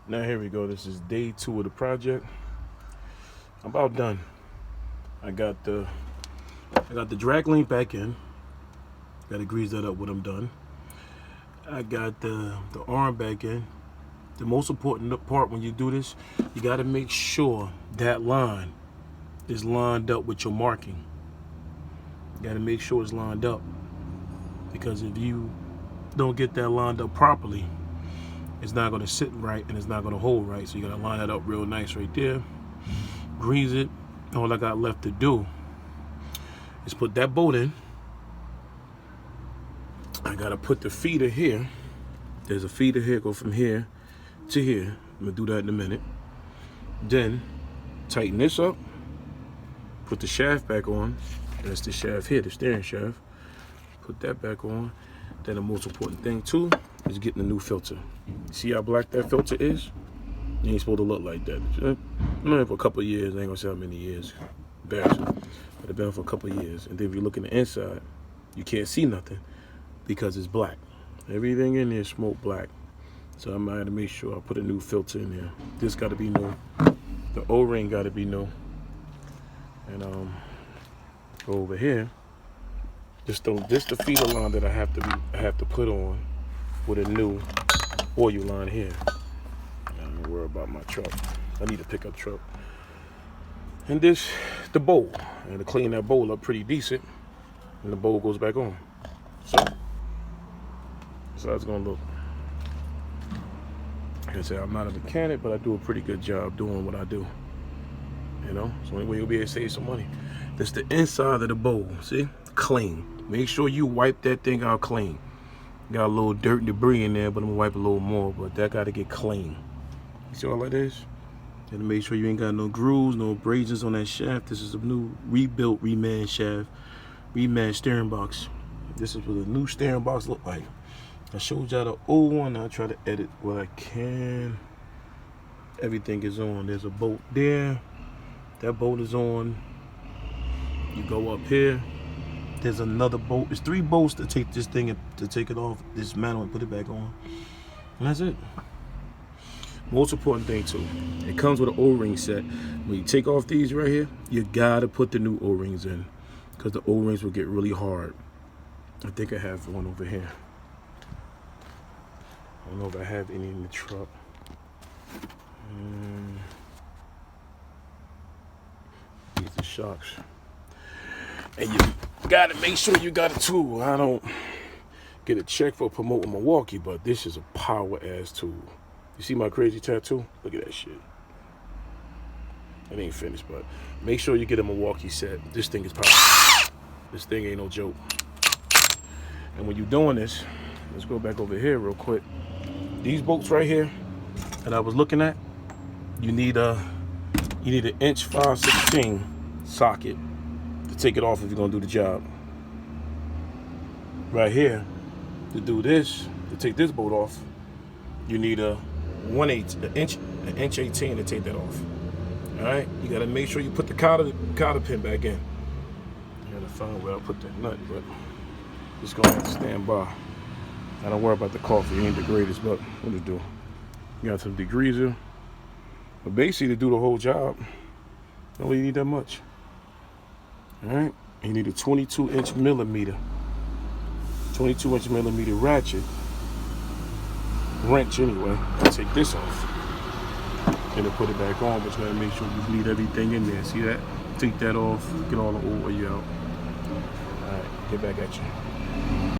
Now here we go. This is day 2 of the project. I'm about done. I got the drag link back in. Got to grease that up when I'm done. I got the arm back in. The most important part when you do this, you got to make sure that line is lined up with your marking. You got to make sure it's lined up, because if you don't get that lined up properly, it's not going to sit right and it's not going to hold right. So you got to line that up real nice right there. Grease it. All I got left to do is put that bolt in. I got to put the feeder here. There's a feeder here, go from here to here. I'm going to do that in a minute. Then tighten this up. Put the shaft back on. That's the shaft here, the steering shaft. Put that back on. Then the most important thing too is getting a new filter. See how black that filter is? You ain't supposed to look like that. I've been for a couple of years. I ain't gonna say how many years. Embarrassing. But I've been for a couple of years. And then if you look in the inside, you can't see nothing because it's black. Everything in there is smoke black. So I'm gonna make sure I put a new filter in there. This gotta be new. The O-ring gotta be new. And go over here. This the feeder line that I have to put on with a new oil line here. I don't worry about my truck. I need a pickup truck. And this, the bowl. And to clean that bowl up pretty decent. And the bowl goes back on. So that's how it's gonna look. Like I said, I'm not a mechanic, but I do a pretty good job doing what I do. You know, so anyway, you'll be able to save some money. That's the inside of the bowl. See, clean. Make sure you wipe that thing out clean. Got a little dirt and debris in there, but I'm gonna wipe a little more. But that gotta get clean. You see all of this? And make sure you ain't got no grooves, no abrasions on that shaft. This is a new rebuilt reman shaft, reman steering box. This is what the new steering box look like. I showed y'all the old one. I try to edit what I can. Everything is on. There's a bolt there. That bolt is on. You go up here. There's another bolt. There's 3 bolts to take this thing and to take it off, dismantle and put it back on. And that's it. Most important thing too, it comes with an O-ring set. When you take off these right here, you gotta put the new O-rings in, because the O-rings will get really hard. I think I have one over here. I don't know if I have any in the truck. These are shocks. And you gotta make sure you got a tool. I don't get a check for promoting Milwaukee, but this is a power ass tool. You see my crazy tattoo? Look at that shit. It ain't finished, but make sure you get a Milwaukee set. This thing is powerful. This thing ain't no joke. And when you're doing this, let's go back over here real quick. These bolts right here that I was looking at, you need an inch 5/16 socket to take it off if you're gonna do the job. Right here, to do this, to take this bolt off, you need an inch 18 to take that off. All right, you gotta make sure you put the cotter pin back in. I gotta find where I put that nut, but just gonna have to stand by. I don't worry about the coffee, it ain't the greatest, but what to do? You got some degreaser. But basically, to do the whole job, you don't really need that much. All right, you need a 22-inch millimeter ratchet, wrench anyway. I'll take this off and then put it back on, but you gotta make sure you bleed everything in there. See that? Take that off, get all the oil out. All right, get back at you.